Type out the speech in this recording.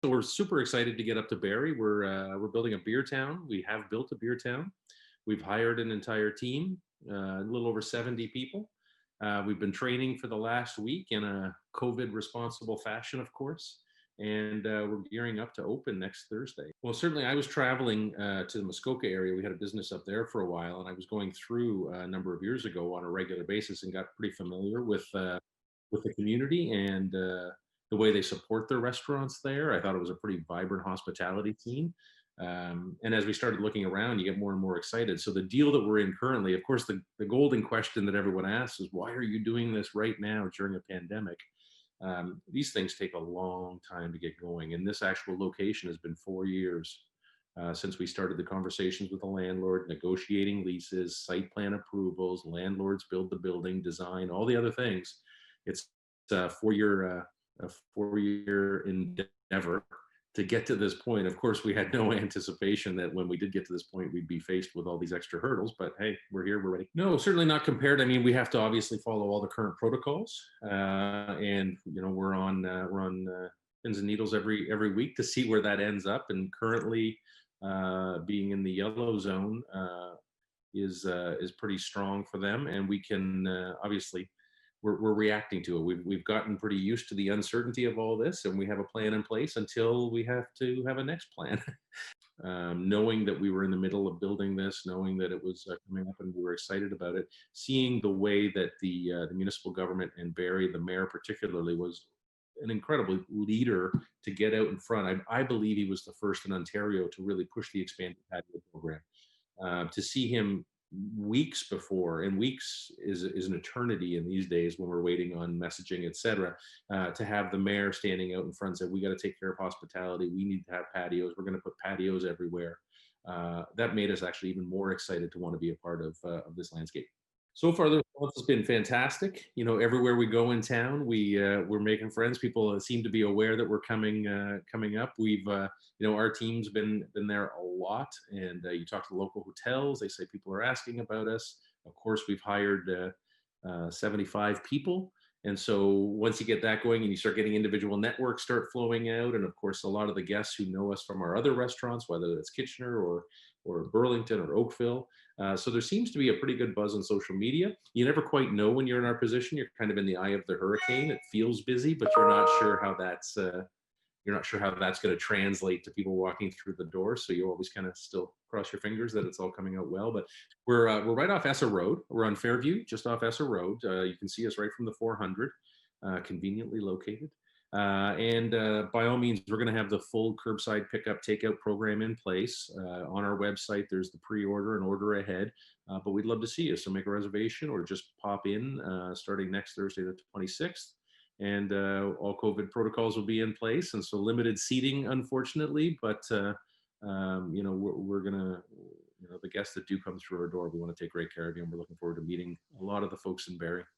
So we're super excited to get up to Barrie. We're building a beer town. We have built a beer town. We've hired an entire team, a little over 70 people. We've been training for the last week in a COVID responsible fashion, of course, and we're gearing up to open next Thursday. Well, certainly I was traveling to the Muskoka area. We had a business up there for a while, and I was going through a number of years ago on a regular basis and got pretty familiar with the community and the way they support their restaurants there. I thought it was a pretty vibrant hospitality scene. And as we started looking around, you get more and more excited. So the deal that we're in currently, of course, the golden question that everyone asks is, why are you doing this right now during a pandemic? These things take a long time to get going. And this actual location has been 4 years since we started the conversations with the landlord, negotiating leases, site plan approvals, landlords build the building, design, all the other things. It's a 4 year endeavor to get to this point. Of course, we had no anticipation that when we did get to this point, we'd be faced with all these extra hurdles, but hey, we're here, we're ready. No, certainly not compared. I mean, we have to obviously follow all the current protocols. And we're on pins and needles every week to see where that ends up. And currently being in the yellow zone is pretty strong for them. And we can obviously we're reacting to it. We've gotten pretty used to the uncertainty of all this, and we have a plan in place until we have to have a next plan. Knowing that we were in the middle of building this, knowing that it was coming up, and we were excited about it. Seeing the way that the municipal government and Barrie, the mayor particularly, was an incredible leader to get out in front. I believe he was the first in Ontario to really push the expanded patio program. To see him weeks before, and weeks is an eternity in these days when we're waiting on messaging, etc. To have the mayor standing out in front and say, we got to take care of hospitality, we need to have patios, we're going to put patios everywhere. That made us actually even more excited to want to be a part of this landscape. So far, the response has been fantastic. You know, everywhere we go in town, we're making friends. People seem to be aware that we're coming up. We've our team's been there a lot, and you talk to the local hotels, they say people are asking about us. Of course, we've hired 75 people. And so once you get that going and you start getting individual networks start flowing out, and of course, a lot of the guests who know us from our other restaurants, whether it's Kitchener or Burlington or Oakville. So there seems to be a pretty good buzz on social media. You never quite know when you're in our position. You're kind of in the eye of the hurricane. It feels busy, but you're not sure how that's going to translate to people walking through the door. So you always kind of still cross your fingers that it's all coming out well. But we're right off Essa Road. We're on Fairview, just off Essa Road. You can see us right from the 400, conveniently located. And by all means, we're going to have the full curbside pickup takeout program in place. On our website, there's the pre-order and order ahead. But we'd love to see you. So make a reservation or just pop in starting next Thursday, the 26th. And all COVID protocols will be in place. And so limited seating, unfortunately, but we're gonna, the guests that do come through our door, we want to take great care of you. And we're looking forward to meeting a lot of the folks in Barrie.